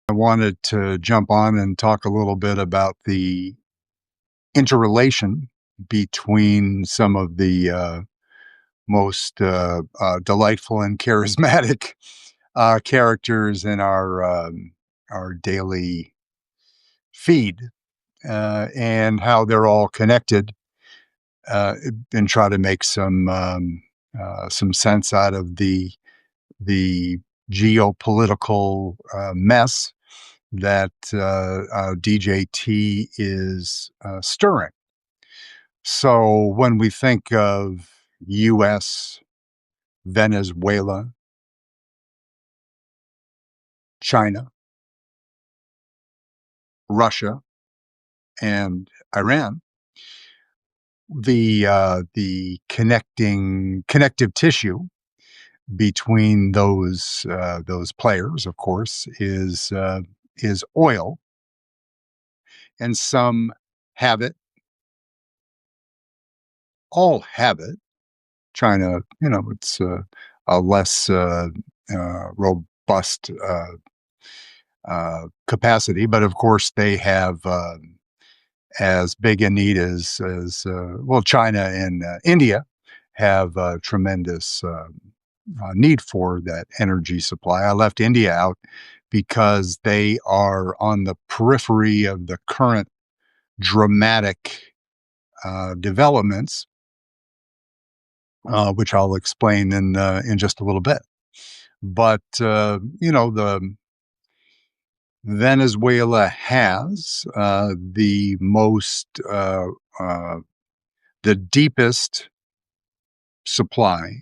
I wanted to jump on and talk a little bit about the interrelation between some of the most delightful and charismatic characters in our daily feed, and how they're all connected, and try to make some sense out of the geopolitical mess that DJT is stirring. So when we think of US, Venezuela, China, Russia, and Iran, the connective tissue between those players, of course, is oil, and some have it, all have it. China, it's a less robust capacity, but of course they have as big a need as well. China and India have tremendous need for that energy supply. I left India out because they are on the periphery of the current dramatic developments, which I'll explain in just a little bit. But the Venezuela has uh, the deepest supply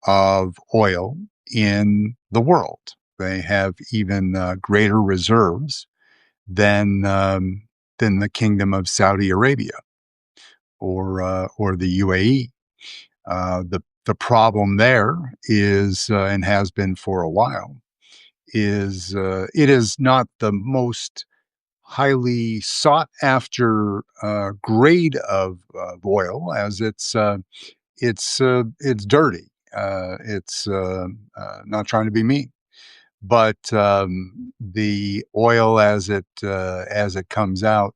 of oil in the world. They have even greater reserves than the Kingdom of Saudi Arabia or the UAE. The problem there is, and has been for a while, is it is not the most highly sought after grade of oil, as it's dirty. It's not trying to be mean, but the oil as it comes out,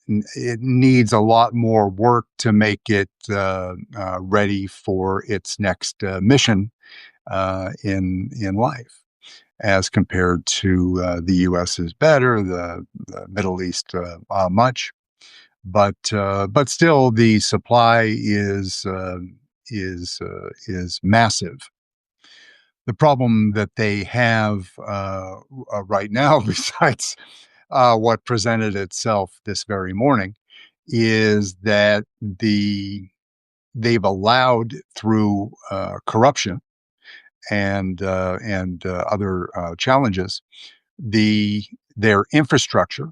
it needs a lot more work to make it ready for its next mission in life, as compared to the U.S. is better, the Middle East much, but still the supply is massive. The problem that they have right now, besides what presented itself this very morning, is that they've allowed, through corruption and other challenges, their infrastructure.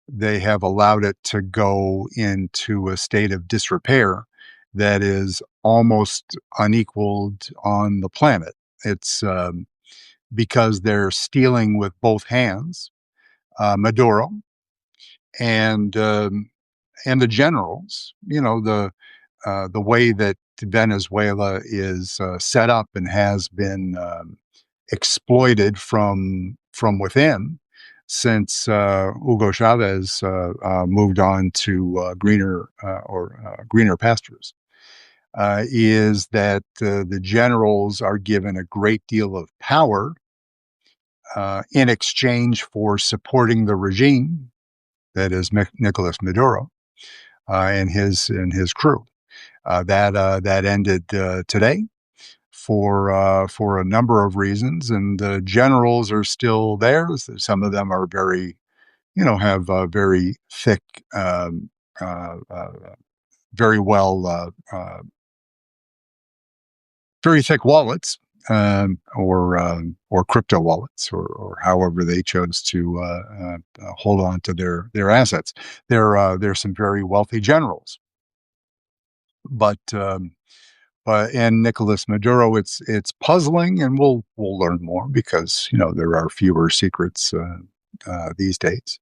They have allowed it to go into a state of disrepair that is almost unequaled on the planet. It's because they're stealing with both hands. Maduro and and the generals, the way that Venezuela is set up and has been exploited from within since Hugo Chavez moved on to greener pastures, is that the generals are given a great deal of power in exchange for supporting the regime that is Nicolas Maduro and his crew. That ended today for a number of reasons, and the generals are still there. Some of them are have very thick, very well, very thick wallets, or crypto wallets, or however they chose to hold on to their assets. There's some very wealthy generals, but and Nicolas Maduro, it's puzzling, and we'll learn more, because there are fewer secrets these days.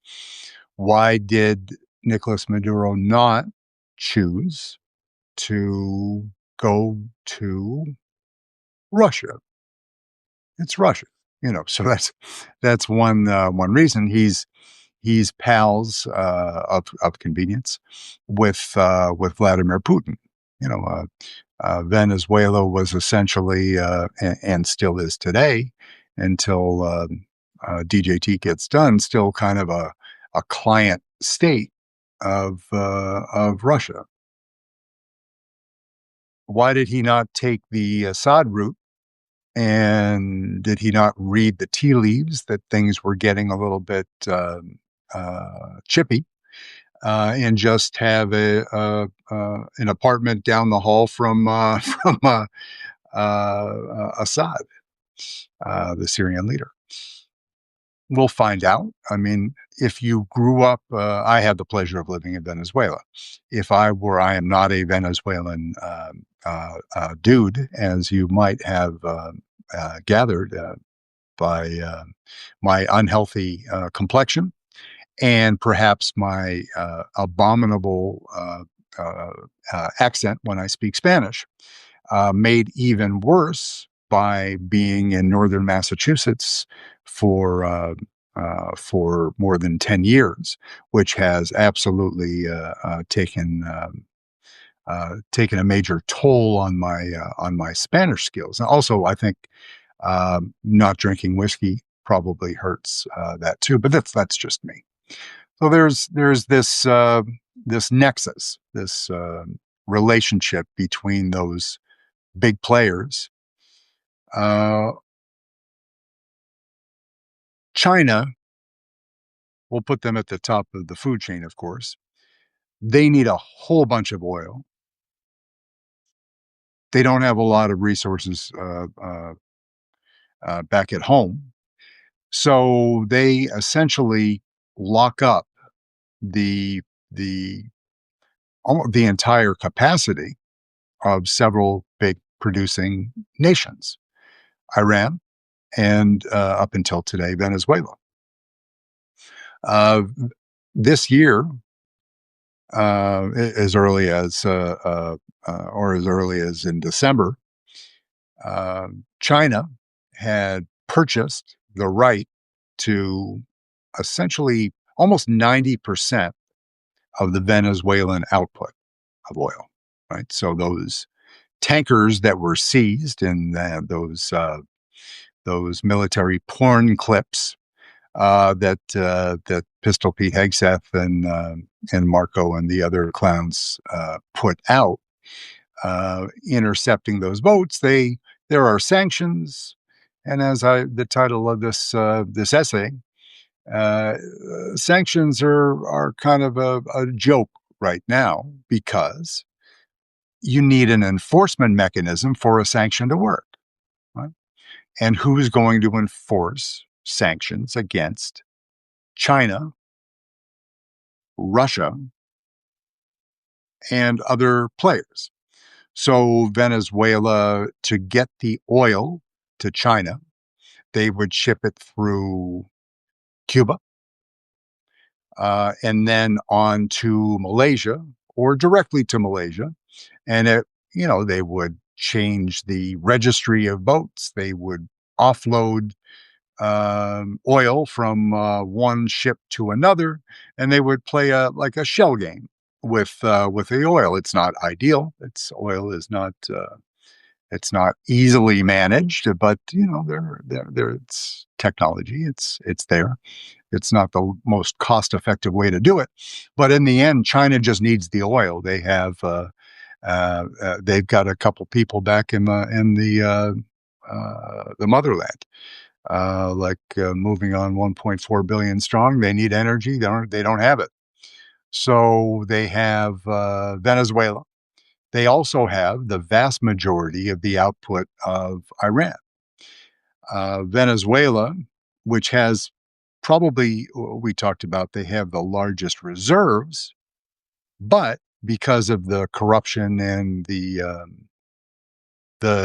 Why did Nicolas Maduro not choose to go to Russia? It's Russia. So that's one reason he's pals of convenience with Vladimir Putin. You know, Venezuela was essentially and still is today until DJT gets done, still kind of a client state of Russia. Why did he not take the Assad route? And did he not read the tea leaves that things were getting a little bit chippy, and just have an apartment down the hall from from Assad, the Syrian leader? We'll find out. I mean, if you grew up, I had the pleasure of living in Venezuela. I am not a Venezuelan dude, as you might have gathered by my unhealthy complexion and perhaps my abominable accent when I speak Spanish, made even worse by being in northern Massachusetts for more than 10 years, which has absolutely taken a major toll on my Spanish skills. And also, I think not drinking whiskey probably hurts that too. But that's just me. So there's this nexus, this relationship between those big players. China, we'll put them at the top of the food chain, of course. They need a whole bunch of oil. They don't have a lot of resources back at home. So they essentially lock up the the the entire capacity of several big producing nations, Iran, and up until today, Venezuela. Uh, this year, as early as or as early as in December, uh, China had purchased the right to essentially almost 90% of the Venezuelan output of oil. Right, so those tankers that were seized in those military porn clips that Pistol Pete Hegseth and Marco and the other clowns put out, intercepting those boats. There are sanctions, and the title of this essay, uh, sanctions are kind of a joke right now because you need an enforcement mechanism for a sanction to work. Right? And who's going to enforce sanctions against China, Russia, and other players? So Venezuela, to get the oil to China, they would ship it through Cuba, and then on to Malaysia or directly to Malaysia. And they would change the registry of boats. They would offload oil from one ship to another, and they would play like a shell game with the oil. It's not ideal. Oil is not it's not easily managed, but there it's technology. It's there. It's not the most cost effective way to do it, but in the end, China just needs the oil. They've got a couple people back in the motherland, moving on 1.4 billion strong. They need energy. They don't have it. So they have Venezuela. They also have the vast majority of the output of Iran. Venezuela, which has probably, we talked about, they have the largest reserves, but because of the corruption and the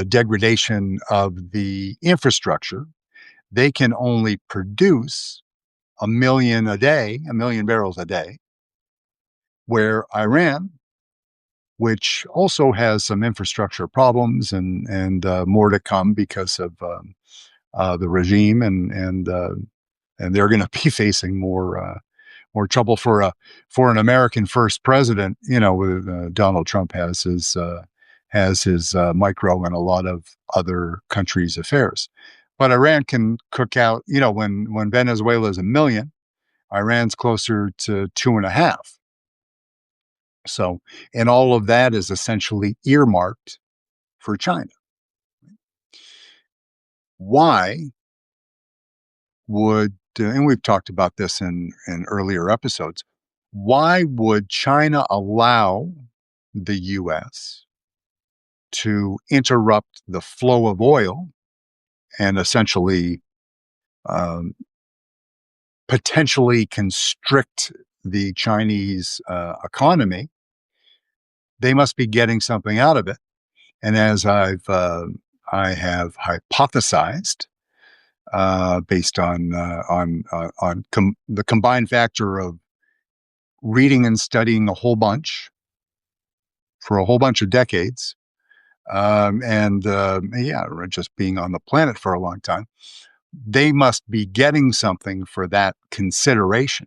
degradation of the infrastructure, they can only produce 1 million a day, 1 million barrels a day, where Iran, which also has some infrastructure problems and more to come because of the regime, and they're going to be facing more trouble for an American first president. With Donald Trump has his micro in a lot of other countries' affairs. But Iran can cook out. When Venezuela is 1 million, Iran's closer to 2.5. So, and all of that is essentially earmarked for China. Why would, and we've talked about this in earlier episodes, why would China allow the U.S. to interrupt the flow of oil and essentially um, potentially constrict the Chinese economy? They must be getting something out of it. And as I have hypothesized, based on the combined factor of reading and studying a whole bunch for a whole bunch of decades, and yeah, just being on the planet for a long time, they must be getting something for that consideration.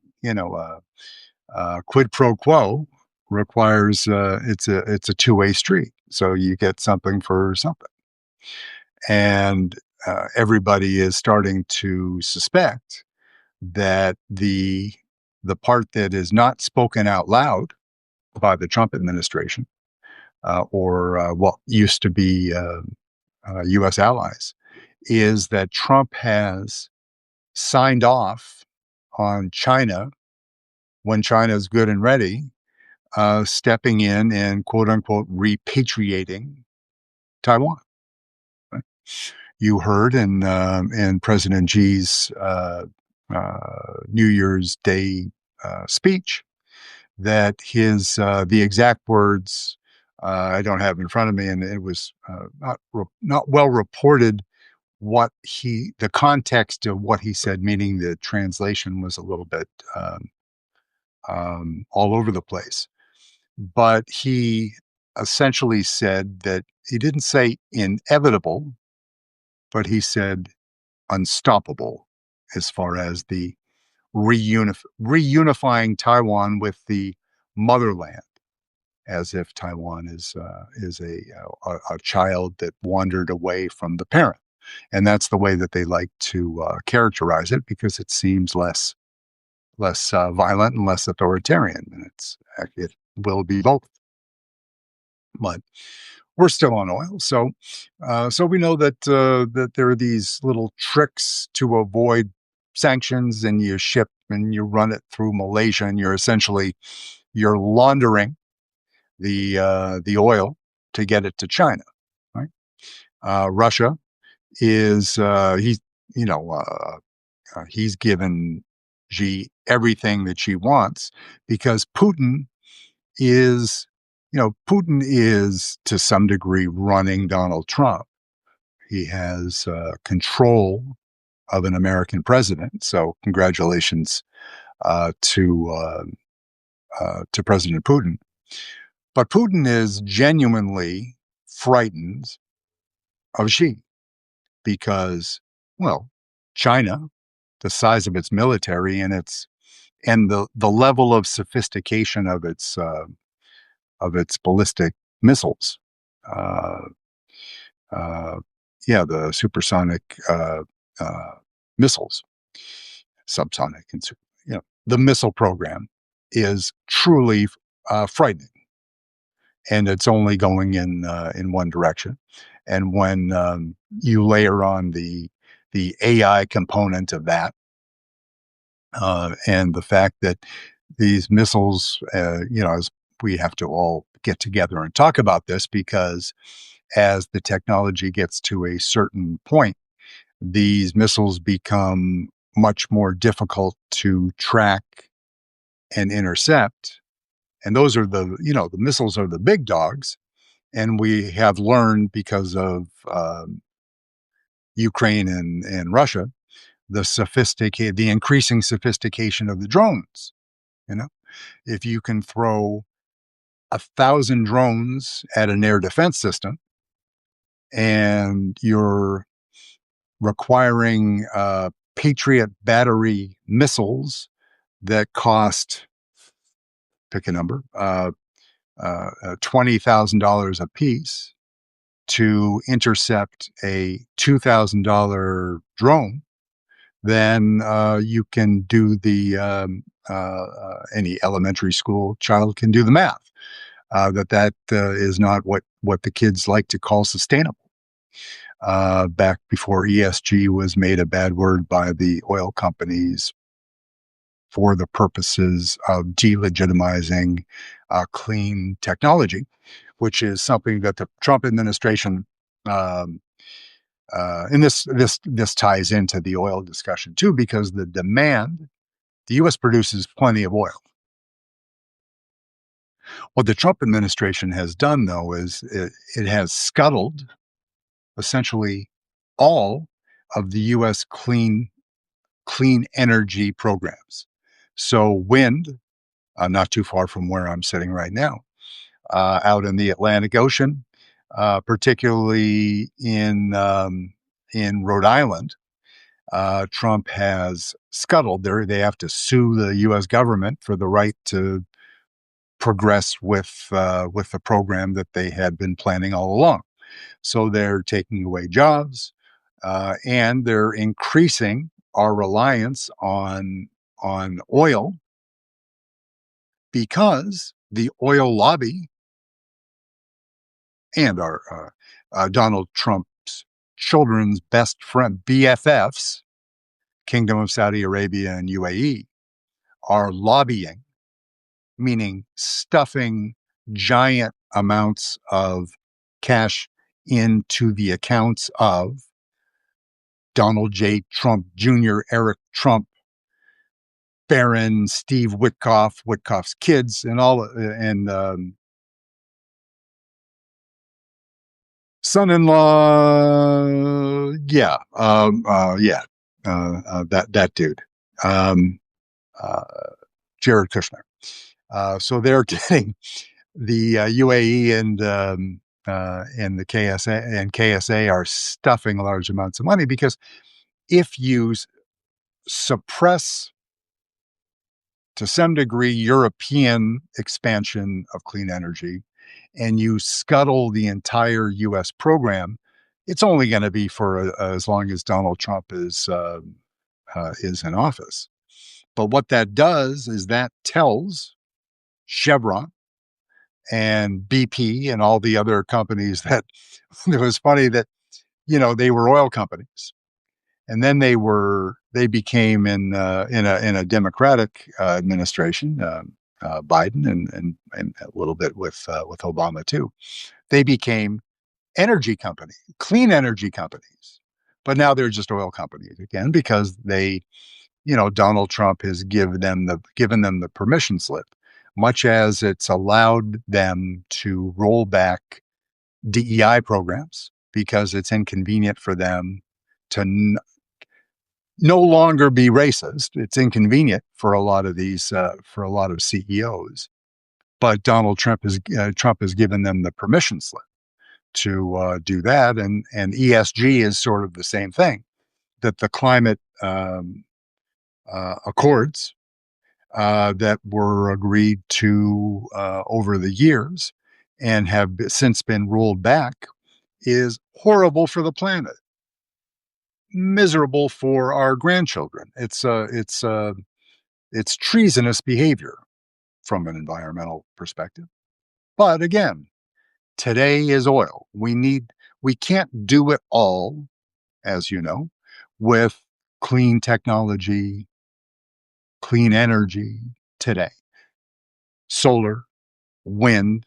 Quid pro quo requires it's a two-way street, so you get something for something, and everybody is starting to suspect that the part that is not spoken out loud by the Trump administration, or what used to be U.S. allies, is that Trump has signed off on China, when China is good and ready, stepping in and quote unquote repatriating Taiwan. Right? You heard in President Xi's New Year's Day speech that the exact words, I don't have in front of me, and it was not well reported the context of what he said, meaning the translation was a little bit all over the place. But he essentially said that he didn't say inevitable, but he said unstoppable, as far as the reunifying Taiwan with the motherland, as if Taiwan is a child that wandered away from the parent. And that's the way that they like to characterize it, because it seems less violent and less authoritarian. And it will be both. But we're still on oil, so we know that there are these little tricks to avoid sanctions, and you ship and you run it through Malaysia, and you're laundering the oil to get it to China, right? Russia is he's given Xi everything that she wants, because Putin is to some degree running Donald Trump. He has control of an American president. So congratulations to President Putin. But Putin is genuinely frightened of Xi because, well, China, the size of its military and the level of sophistication of its ballistic missiles. Yeah, the supersonic missiles, subsonic, and the missile program is truly frightening, and it's only going in one direction. And when you layer on the AI component of that, and the fact that these missiles, as we have to all get together and talk about this, because as the technology gets to a certain point, these missiles become much more difficult to track and intercept. And those are the missiles are the big dogs. And we have learned, because of Ukraine and Russia, the increasing sophistication of the drones. If you can throw 1,000 drones at an air defense system, and you're requiring Patriot battery missiles that cost, pick a number, $20,000 a piece to intercept a $2,000 drone, then you can do any elementary school child can do the math. That is not what the kids like to call sustainable. Back before ESG was made a bad word by the oil companies for the purposes of delegitimizing clean technology, which is something that the Trump administration, um, and this ties into the oil discussion too, because the U.S. produces plenty of oil. What the Trump administration has done, though, is it has scuttled essentially all of the U.S. clean energy programs. So wind, not too far from where I'm sitting right now, out in the Atlantic Ocean, particularly in Rhode Island. Trump has scuttled there. They have to sue the U.S. government for the right to progress with the program that they had been planning all along. So they're taking away jobs, and they're increasing our reliance on oil because the oil lobby and our Donald Trump's children's best friend BFFs, Kingdom of Saudi Arabia and UAE, are lobbying, meaning stuffing giant amounts of cash into the accounts of Donald J. Trump Jr., Eric Trump, Barron, Steve Witkoff, Witkoff's kids, and all, and son-in-law, that dude, um, uh, Jared Kushner. So they're getting the UAE and the KSA are stuffing large amounts of money because if you suppress to some degree European expansion of clean energy and you scuttle the entire U.S. program, it's only going to be for as long as Donald Trump is in office. But what that does is that tells Chevron and BP and all the other companies that it was funny that they were oil companies, and then they became in a Democratic administration, Biden and a little bit with Obama too. They became energy companies, clean energy companies, but now they're just oil companies again because Donald Trump has given them the permission slip, much as it's allowed them to roll back DEI programs because it's inconvenient for them to no longer be racist. It's inconvenient for a lot of CEOs, but Donald Trump has given them the permission slip to do that, and ESG is sort of the same thing. That the climate accords that were agreed to over the years and have since been rolled back is horrible for the planet, miserable for our grandchildren. It's treasonous behavior from an environmental perspective. But again, today is oil. We can't do it all, as you know, with clean technology, clean energy today. Solar, wind,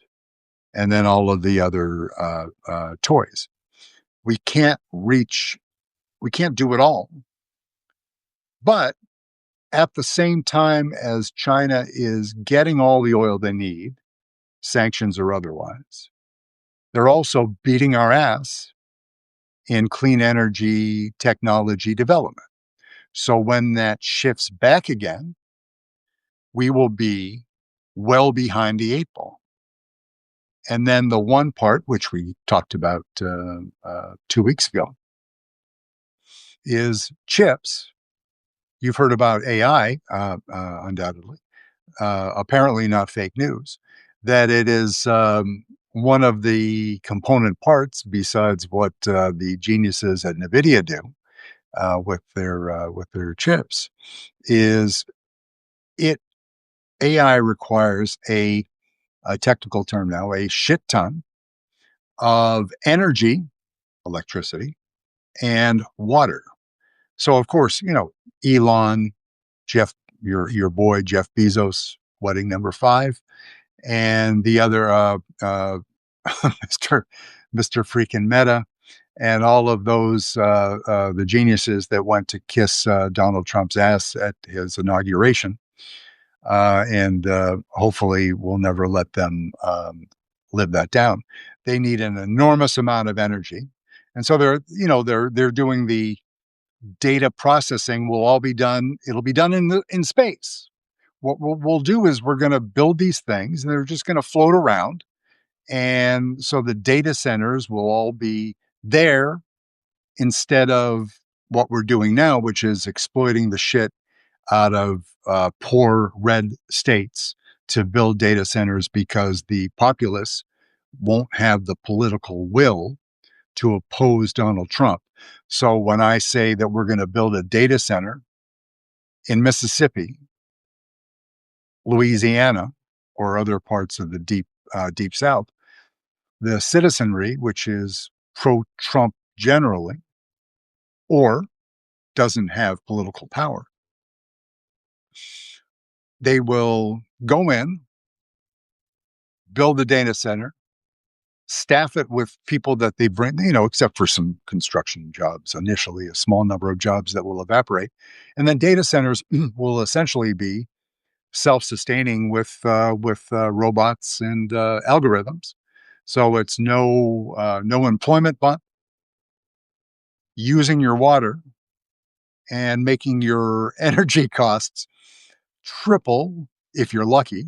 and then all of the other toys. We can't do it all. But at the same time as China is getting all the oil they need, sanctions or otherwise, they're also beating our ass in clean energy technology development. So when that shifts back again, we will be well behind the eight ball. And then the one part, which we talked about 2 weeks ago, is chips. You've heard about AI, undoubtedly. Apparently not fake news. That it is one of the component parts, besides what the geniuses at NVIDIA do with their chips, is it AI requires a technical term now, a shit ton of energy, electricity, and water. So of course, Elon, Jeff, your boy Jeff Bezos, wedding number 5, and the other Mr. Mr. freaking Meta, and all of those the geniuses that went to kiss Donald Trump's ass at his inauguration, and hopefully we'll never let them live that down. They need an enormous amount of energy, and so they're doing the data processing. Will all be done. It'll be done in space. What we'll do is we're going to build these things, and they're just going to float around, and so the data centers will all be there instead of what we're doing now, which is exploiting the shit out of poor red states to build data centers because the populace won't have the political will to oppose Donald Trump. So when I say that we're going to build a data center in Mississippi, Louisiana, or other parts of the deep South, the citizenry, which is pro-Trump generally, or doesn't have political power, they will go in, build the data center, staff it with people that they bring, except for some construction jobs initially, a small number of jobs that will evaporate. And then data centers will essentially be self-sustaining with robots and algorithms. So it's no employment bump, using your water and making your energy costs triple if you're lucky.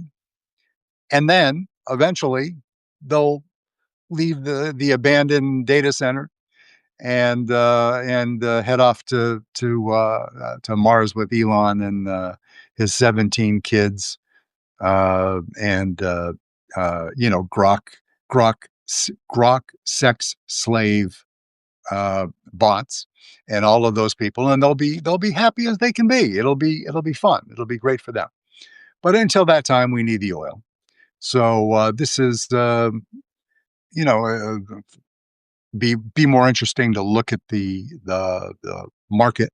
And then eventually they'll leave the abandoned data center and head off to Mars with Elon and his 17 kids, and Grok sex slave bots, and all of those people, and they'll be happy as they can be. It'll be fun. It'll be great for them. But until that time, we need the oil. So this is you know be more interesting to look at the market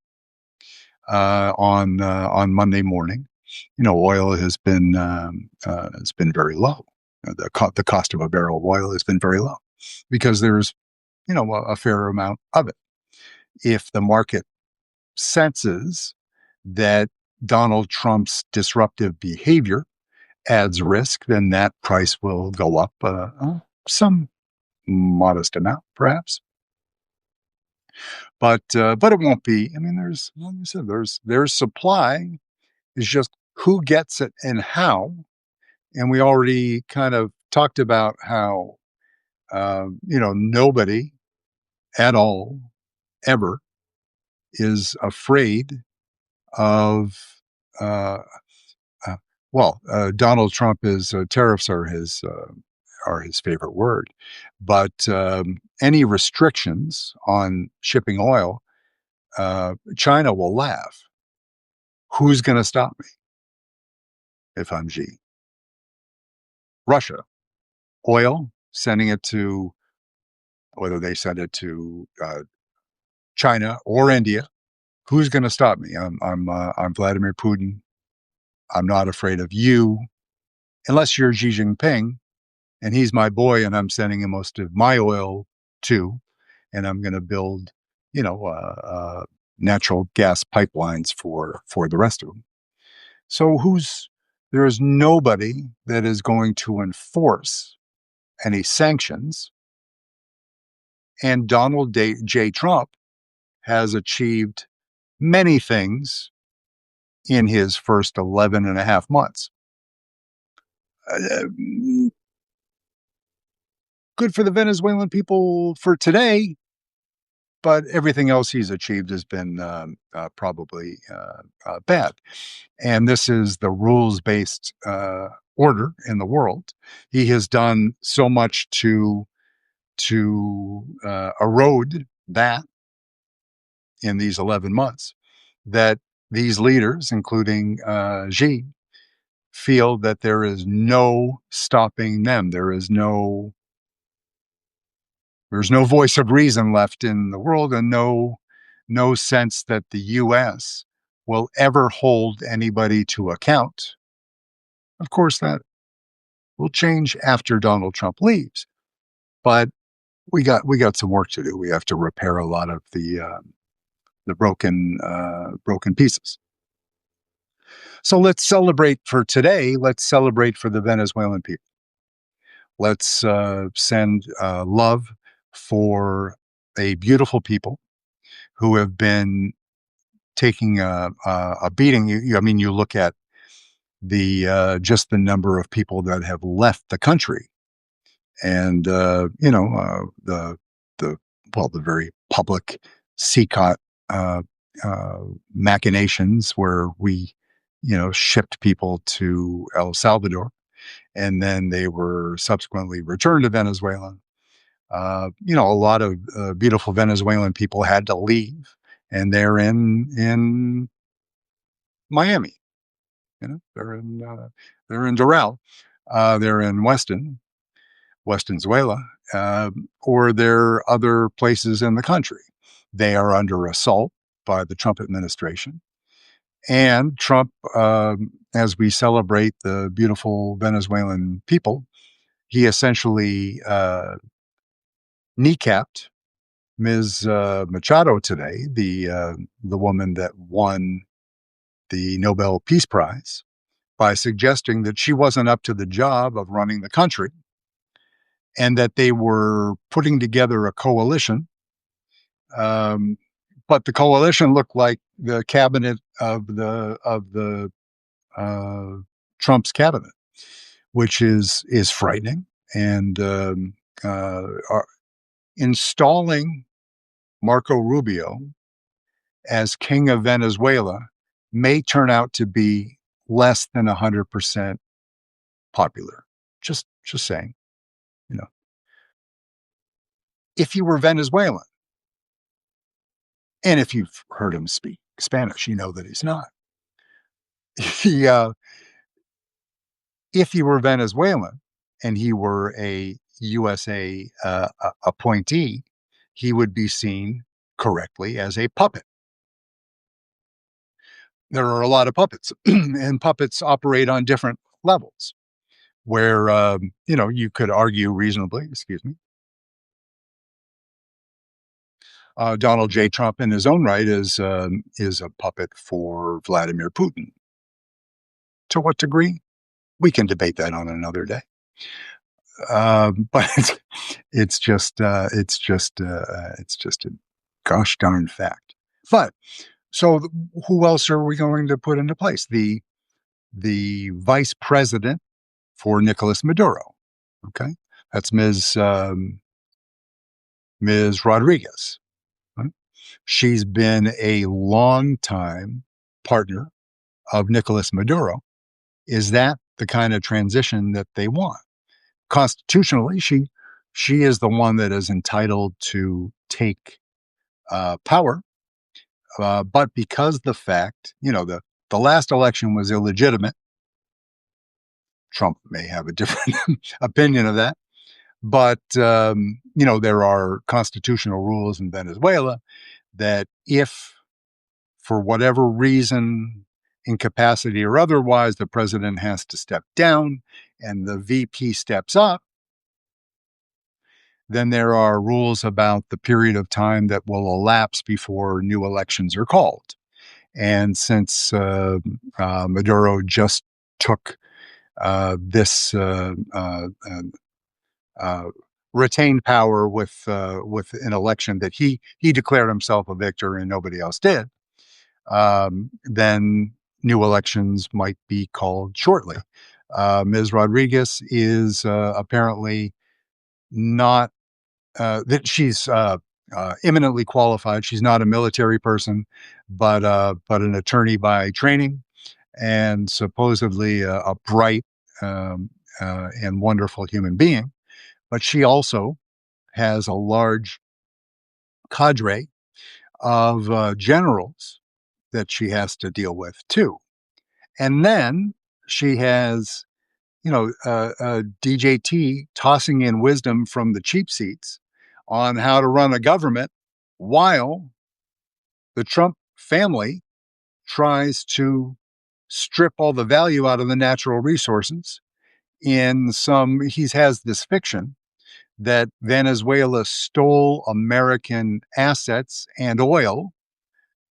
on Monday morning. Oil has been very low. The cost of a barrel of oil has been very low because there's a fair amount of it. If the market senses that Donald Trump's disruptive behavior adds risk, then that price will go up some modest amount, perhaps. But it won't be. I mean, like you said, there's supply. It's just who gets it and how. And we already kind of talked about how nobody at all ever is afraid of. Uh, Donald Trump is tariffs are his favorite word, but any restrictions on shipping oil, China will laugh. Who's going to stop me if I'm Xi? Russia, oil, sending it to, whether they send it to China or India. Who's going to stop me? I'm Vladimir Putin. I'm not afraid of you, unless you're Xi Jinping, and he's my boy, and I'm sending him most of my oil too, and I'm going to build, natural gas pipelines for the rest of them. So there is nobody that is going to enforce any sanctions, and Donald J. Trump has achieved many things in his first 11 and a half months. Good for the Venezuelan people for today. but everything else he's achieved has been probably bad. And this is the rules-based order in the world. He has done so much to erode that in these 11 months that these leaders, including Xi, feel that there is no stopping them. There's no voice of reason left in the world, and no sense that the US will ever hold anybody to account. Of course, that will change after Donald Trump leaves, but we got some work to do. We have to repair a lot of the broken pieces. So let's celebrate for today. Let's celebrate for the Venezuelan people. Let's send love for a beautiful people who have been taking a beating. I mean, you look at the just the number of people that have left the country, and the the very public CCOT uh, machinations where we shipped people to El Salvador, and then they were subsequently returned to Venezuela. A lot of beautiful Venezuelan people had to leave, and they're in Miami. They're in Doral, they're in Westonzuela, or there are other places in the country. They are under assault by the Trump administration. And Trump, as we celebrate the beautiful Venezuelan people, he essentially kneecapped Ms. Machado today, the woman that won the Nobel Peace Prize, by suggesting that she wasn't up to the job of running the country, and that they were putting together a coalition. But the coalition looked like the cabinet of the Trump's cabinet, which is frightening. And installing Marco Rubio as king of Venezuela may turn out to be less than 100% popular. Just saying, you know, if you were Venezuelan, and if you've heard him speak Spanish, you know that he's not. He, if he were Venezuelan and he were a USA appointee, he would be seen correctly as a puppet. There are a lot of puppets, and puppets operate on different levels. Where you could argue reasonably, excuse me, Donald J. Trump in his own right is a puppet for Vladimir Putin. To what degree? We can debate that on another day. But it's just a gosh darn fact. But so who else are we going to put into place? The vice president for Nicolas Maduro. Okay, that's Ms. Rodriguez. Right? She's been a long time partner of Nicolas Maduro. Is that the kind of transition that they want? Constitutionally, she is the one that is entitled to take power. But because the fact, the last election was illegitimate, Trump may have a different opinion of that. But, there are constitutional rules in Venezuela that if, for whatever reason, incapacity or otherwise, the president has to step down and the VP steps up, then there are rules about the period of time that will elapse before new elections are called. And since Maduro just took this retained power with an election that he declared himself a victor and nobody else did, then new elections might be called shortly. Ms. Rodriguez is apparently not that she's eminently qualified. She's not a military person, but an attorney by training, and supposedly a bright and wonderful human being. But she also has a large cadre of generals that she has to deal with too. And then she has, DJT tossing in wisdom from the cheap seats on how to run a government while the Trump family tries to strip all the value out of the natural resources he has this fiction that Venezuela stole American assets and oil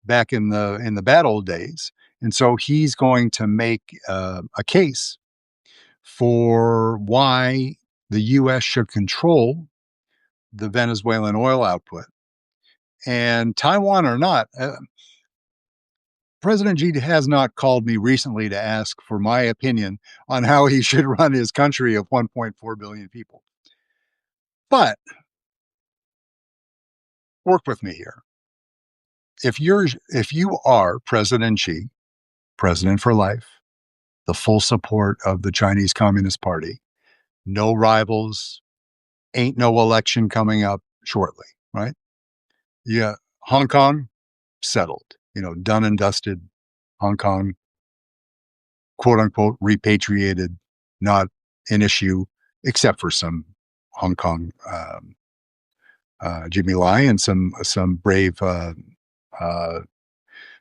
back in the bad old days. And so he's going to make a case for why the US should control the Venezuelan oil output. And Taiwan or not, President Xi has not called me recently to ask for my opinion on how he should run his country of 1.4 billion people. But work with me here. If you are President Xi, president for life, the full support of the Chinese Communist Party, no rivals, ain't no election coming up shortly, right? Yeah, Hong Kong settled, done and dusted. Hong Kong, quote unquote, repatriated, not an issue, except for some Hong Kong Jimmy Lai and some brave uh,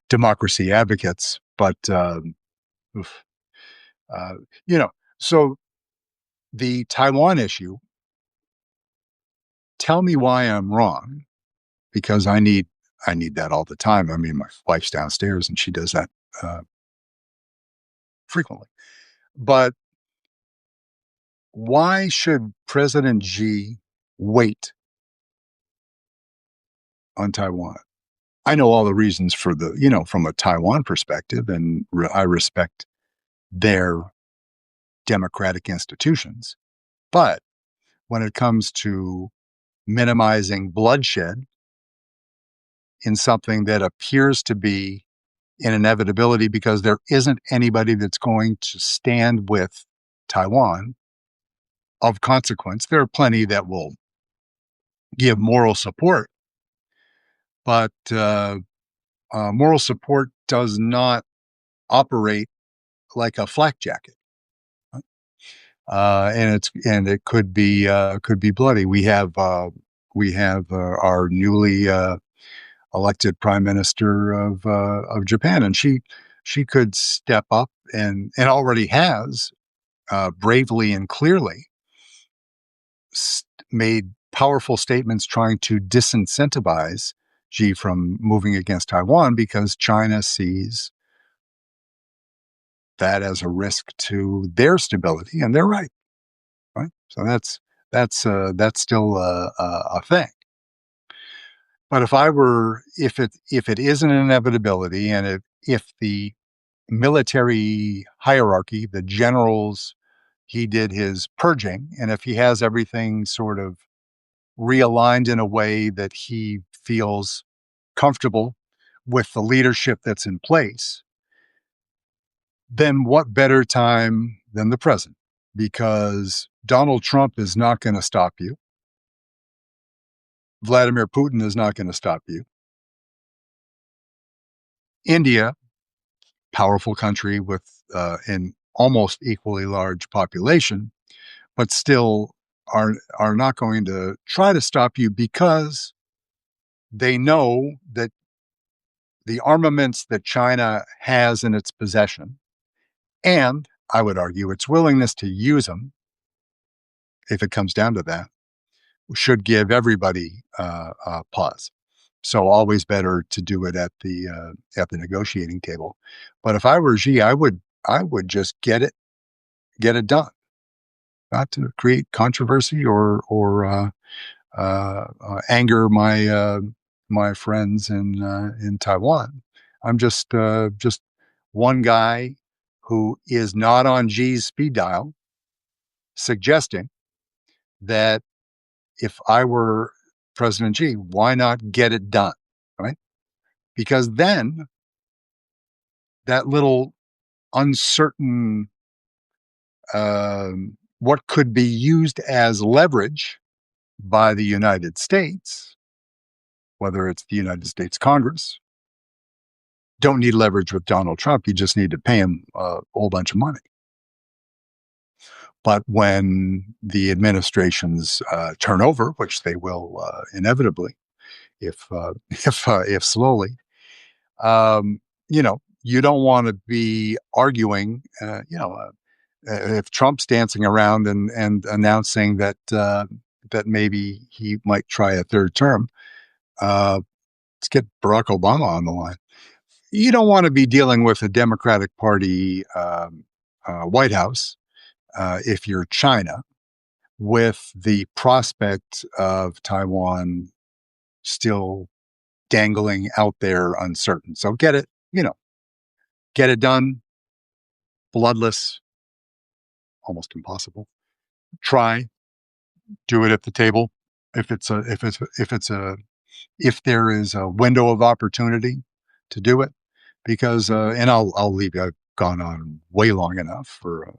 democracy advocates. But oof, uh, you know, so the Taiwan issue. Tell me why I'm wrong, because I need that all the time. I mean, my wife's downstairs and she does that uh, frequently. But why should President Xi wait on Taiwan? I know all the reasons from a Taiwan perspective, and I respect their democratic institutions. But when it comes to minimizing bloodshed in something that appears to be an inevitability because there isn't anybody that's going to stand with Taiwan of consequence, there are plenty that will give moral support, but moral support does not operate like a flak jacket. And it could be bloody. We have our newly elected prime minister of Japan, and she could step up and already has bravely and clearly made powerful statements trying to disincentivize Xi from moving against Taiwan because China sees that as a risk to their stability, and they're right. Right. So that's still a thing. But if it is an inevitability, and if the military hierarchy, the generals, he did his purging, and if he has everything sort of realigned in a way that he feels comfortable with the leadership that's in place, then what better time than the present? Because Donald Trump is not going to stop you. Vladimir Putin is not going to stop you. India, powerful country with an almost equally large population, but still are not going to try to stop you because they know that the armaments that China has in its possession, and I would argue its willingness to use them, if it comes down to that, should give everybody pause. So always better to do it at the negotiating table. But if I were Xi, I would just get it done, not to create controversy or anger my friends in Taiwan. I'm just one guy who is not on Xi's speed dial, suggesting that if I were President Xi, why not get it done? Right? Because then that little uncertain, what could be used as leverage by the United States, whether it's the United States Congress, don't need leverage with Donald Trump. You just need to pay him a whole bunch of money. But when the administrations turn over, which they will inevitably, if if slowly, you don't want to be arguing. If Trump's dancing around and announcing that maybe he might try a third term, let's get Barack Obama on the line. You don't want to be dealing with a Democratic Party White House if you're China, with the prospect of Taiwan still dangling out there uncertain. So get it done, bloodless, almost impossible. Try, do it at the table. If there is a window of opportunity to do it, because and I'll leave you. I've gone on way long enough for a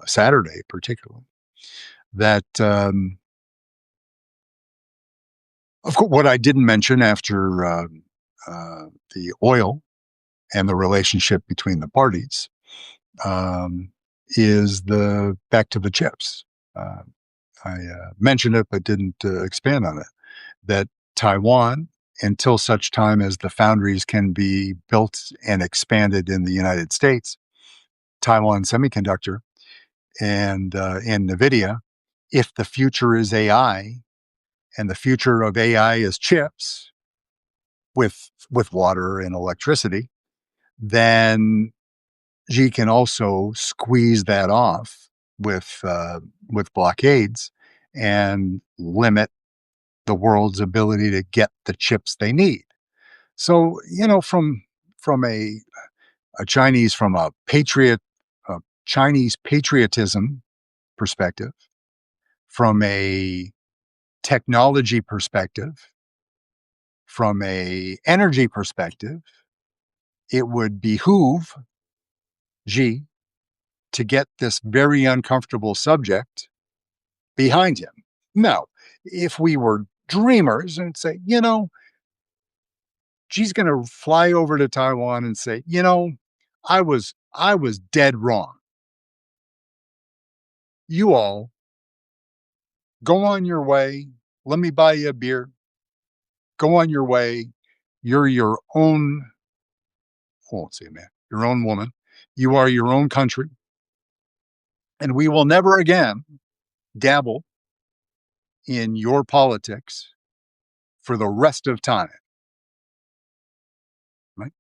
Saturday, particularly. That of course, what I didn't mention after the oil and the relationship between the parties is the back to the chips. I mentioned it, but didn't expand on it. That Taiwan, until such time as the foundries can be built and expanded in the United States, Taiwan Semiconductor and NVIDIA, if the future is AI and the future of AI is chips with water and electricity, then Xi can also squeeze that off with blockades and limit the world's ability to get the chips they need. So from a Chinese, from a Chinese patriotism perspective, from a technology perspective, from a energy perspective, it would behoove Xi to get this very uncomfortable subject behind him. Now, if we were dreamers and say, Xi's going to fly over to Taiwan and say, I was dead wrong. You all go on your way. Let me buy you a beer. Go on your way. You're your own, I won't say man, your own woman. You are your own country. And we will never again dabble in your politics for the rest of time. Right?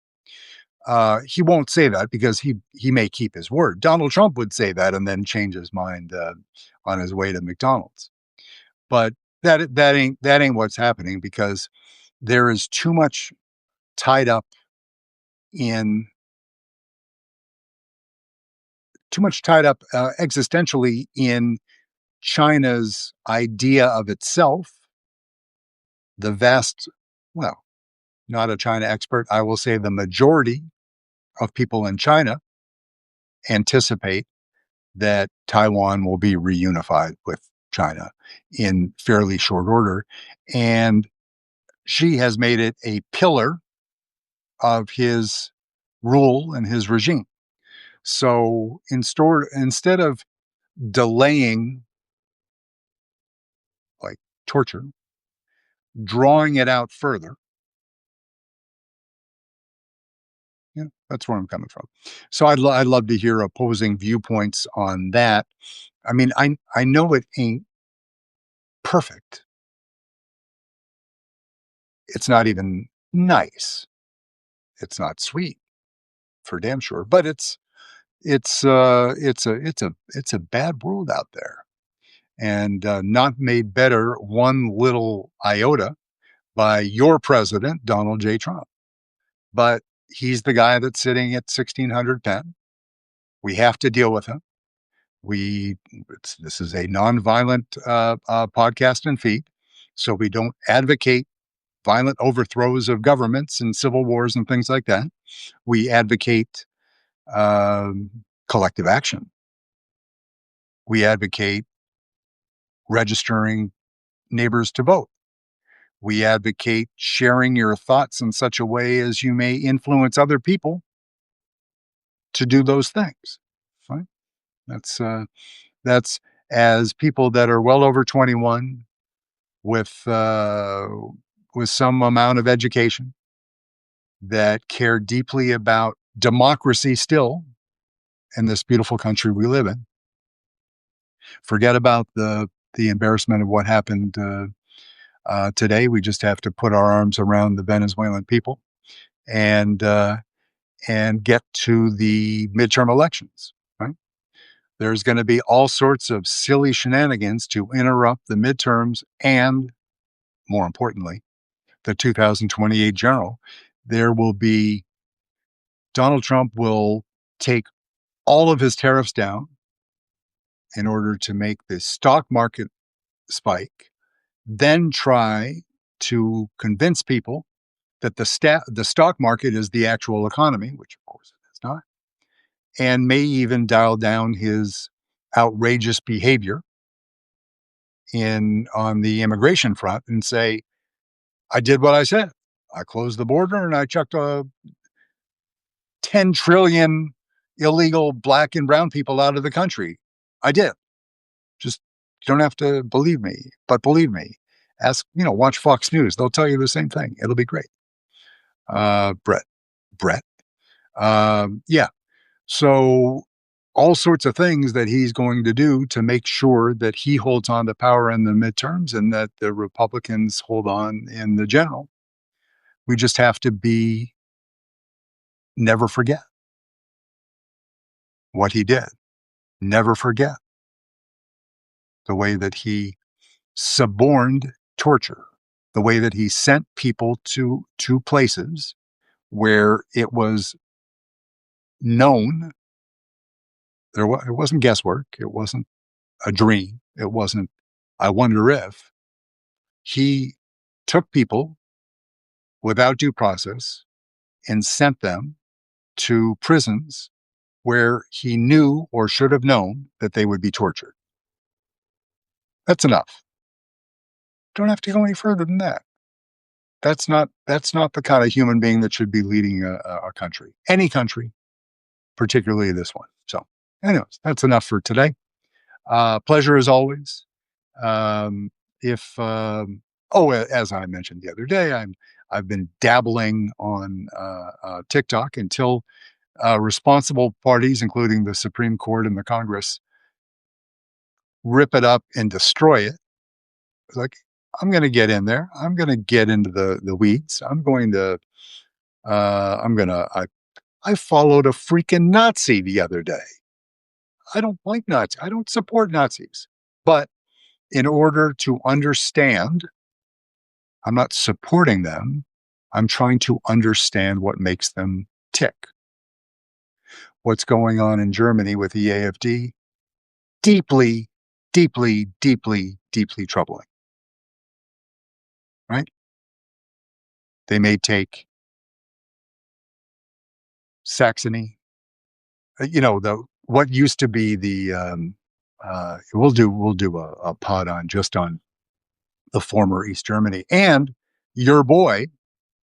He won't say that because he may keep his word. Donald Trump would say that and then change his mind on his way to McDonald's. But that ain't what's happening, because there is too much tied up existentially in China's idea of itself. The vast, well, not a China expert, I will say the majority of people in China anticipate that Taiwan will be reunified with China in fairly short order. And Xi has made it a pillar of his rule and his regime. So instead of delaying, like torture, drawing it out further, that's where I'm coming from. So I'd love to hear opposing viewpoints on that. I mean, I know it ain't perfect. It's not even nice. It's not sweet, for damn sure. But it's a bad world out there, and not made better one little iota by your president, Donald J. Trump. But he's the guy that's sitting at 1600 Penn. We have to deal with him. This is a nonviolent podcast and feed. So we don't advocate violent overthrows of governments and civil wars and things like that. We advocate um, collective action. We advocate registering neighbors to vote. We advocate sharing your thoughts in such a way as you may influence other people to do those things. Right? That's that's as people that are well over 21 with uh, with some amount of education that care deeply about democracy still in this beautiful country we live in. Forget about the embarrassment of what happened today. We just have to put our arms around the Venezuelan people and get to the midterm elections. Right? There's going to be all sorts of silly shenanigans to interrupt the midterms and, more importantly, the 2028 general. There will be Donald Trump will take all of his tariffs down in order to make the stock market spike, then try to convince people that the stock market is the actual economy, which of course it is not, and may even dial down his outrageous behavior in on the immigration front and say, I did what I said. I closed the border and I chucked a 10 trillion illegal black and brown people out of the country. I did. Just you don't have to believe me, but believe me. Ask, watch Fox News. They'll tell you the same thing. It'll be great. Brett. Yeah. So all sorts of things that he's going to do to make sure that he holds on to power in the midterms and that the Republicans hold on in the general. We just have to never forget what he did. Never forget the way that he suborned torture, the way that he sent people to places where it was known it wasn't guesswork, it wasn't a dream, it wasn't I wonder if. He took people without due process and sent them to prisons where he knew or should have known that they would be tortured. That's enough. Don't have to go any further than that. That's not the kind of human being that should be leading a country, any country, particularly this one. So, anyways, that's enough for today. Pleasure as always. Um, if as I mentioned the other day, I've been dabbling on TikTok until responsible parties, including the Supreme Court and the Congress, rip it up and destroy it. Like, I'm going to get in there. I'm going to get into the weeds. I followed a freaking Nazi the other day. I don't like Nazis. I don't support Nazis. But in order to understand, I'm not supporting them. I'm trying to understand what makes them tick. What's going on in Germany with the AfD? Deeply, deeply, deeply, deeply troubling. Right? They may take Saxony, what used to be we'll do a pod on the former East Germany and your boy.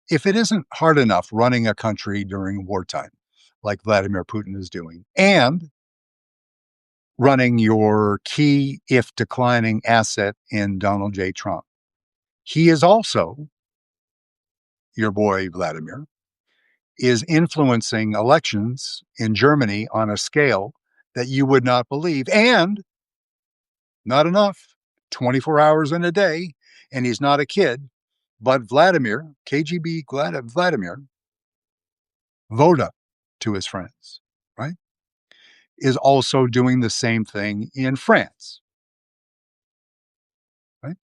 If it isn't hard enough running a country during wartime, like Vladimir Putin is doing, and running your key, if declining, asset in Donald J. Trump, he is also, your boy Vladimir, is influencing elections in Germany on a scale that you would not believe. And not enough, 24 hours in a day, and he's not a kid, but Vladimir, KGB Vladimir, Voda to his friends, right, is also doing the same thing in France, right?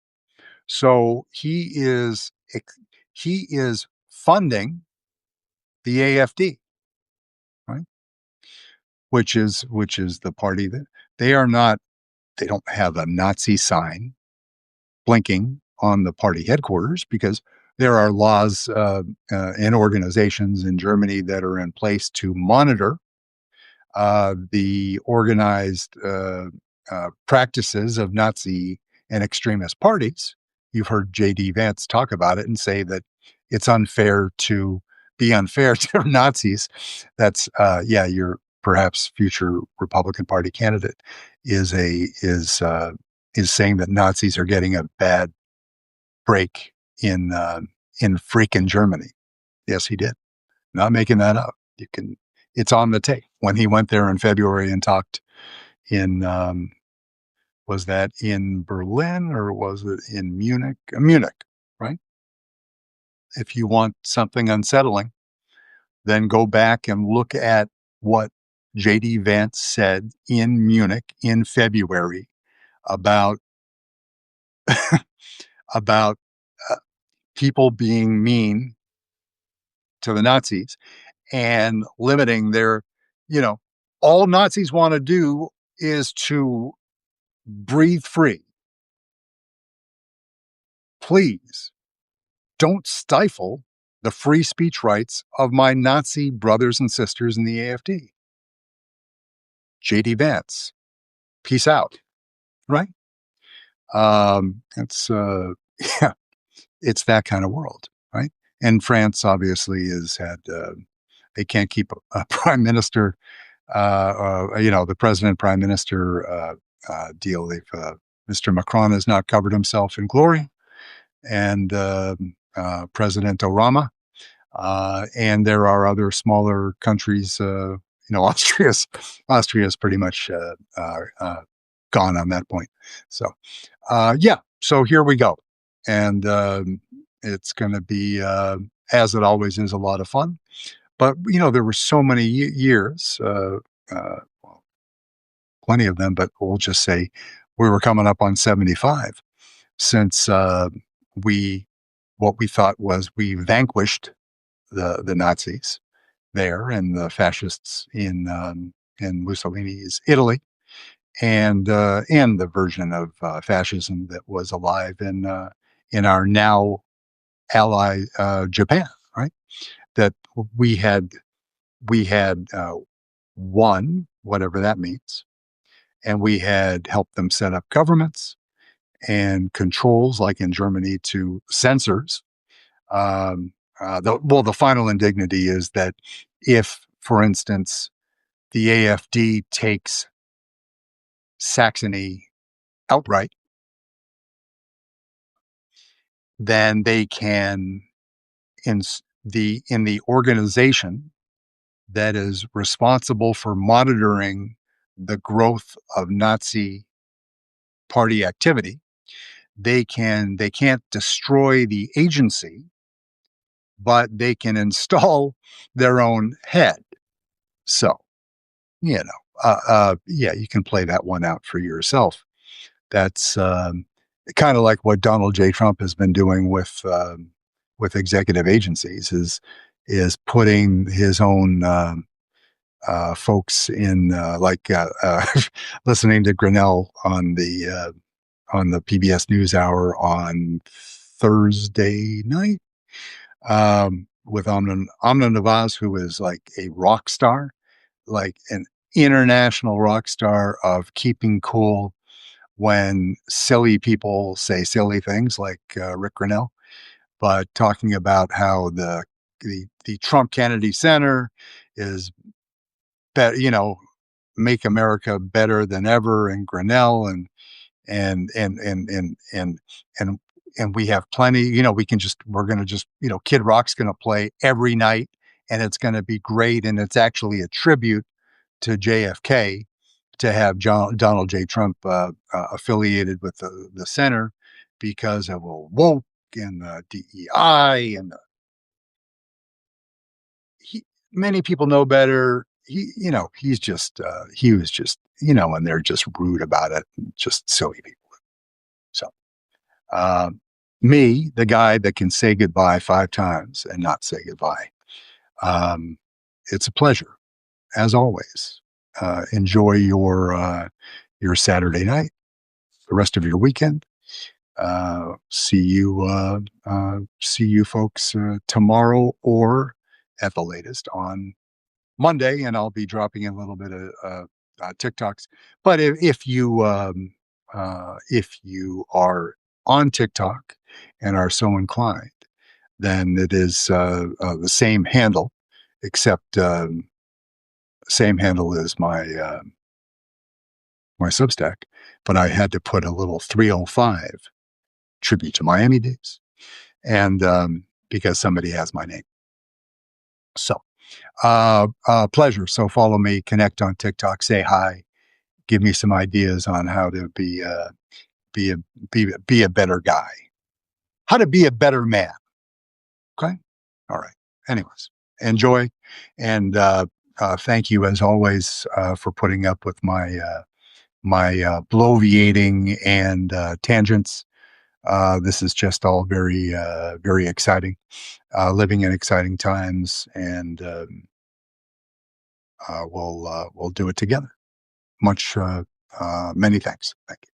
So he is funding the AfD, right? Which is the party that they are not. They don't have a Nazi sign blinking on the party headquarters because there are laws and organizations in Germany that are in place to monitor the organized practices of Nazi and extremist parties. You've heard J.D. Vance talk about it and say that it's unfair to be unfair to Nazis. That's yeah, your perhaps future Republican Party candidate is saying that Nazis are getting a bad break in freaking Germany. Yes, he did. Not making that up. You can. It's on the tape when he went there in February and talked in. Was that in Berlin or was it in Munich? Munich, right? If you want something unsettling, then go back and look at what J.D. Vance said in Munich in February about about uh, people being mean to the Nazis and limiting their, you know, all Nazis want to do is to breathe free. Please don't stifle the free speech rights of my Nazi brothers and sisters in the AFD. JD Vance, peace out. Right? It's yeah, it's that kind of world, right? And France obviously has had they can't keep a prime minister, the president prime minister deal. They've Mr. Macron has not covered himself in glory, and President Obama, and there are other smaller countries. Austria's pretty much gone on that point. So, yeah. So here we go, and it's going to be, as it always is, a lot of fun. But there were so many years, well, plenty of them. But we'll just say we were coming up on 75 since we what we thought was we vanquished the Nazis there and the fascists in Mussolini's Italy, and the version of fascism that was alive in our now ally Japan, right? That we had won, whatever that means, and we had helped them set up governments and controls, like in Germany, to censors. The final indignity is that if, for instance, the AFD takes Saxony outright, then they can in the organization that is responsible for monitoring the growth of Nazi party activity, they can't destroy the agency, but they can install their own head. So, yeah, you can play that one out for yourself. That's kind of like what Donald J. Trump has been doing with executive agencies is putting his own folks in listening to Grinnell on the PBS NewsHour on Thursday night with Amna Nawaz, who is like a rock star, like an international rock star of keeping cool when silly people say silly things like Rick Grinnell, but talking about how the Trump Kennedy Center is better, make America better than ever, and Grinnell and and and and and and and we have plenty. We're going to just Kid Rock's going to play every night, and it's going to be great, and it's actually a tribute to JFK to have Donald J. Trump affiliated with the center because of a woke and the DEI and many people know better. He was just, and they're just rude about it, just silly people. So, me, the guy that can say goodbye 5 times and not say goodbye. It's a pleasure, as always. Enjoy your Saturday night, the rest of your weekend, See you folks tomorrow or at the latest on Monday, and I'll be dropping in a little bit of TikToks. But if you are on TikTok and are so inclined, then it is the same handle, except same handle as my Substack. But I had to put a little 305 tribute to Miami Days, and because somebody has my name. So, pleasure. So follow me, connect on TikTok, say hi, give me some ideas on how to be a be a better guy, how to be a better man. Okay, all right. Anyways, enjoy, and thank you as always for putting up with my bloviating and tangents. This is just all very exciting. Living in exciting times, and we'll do it together. Many thanks. Thank you.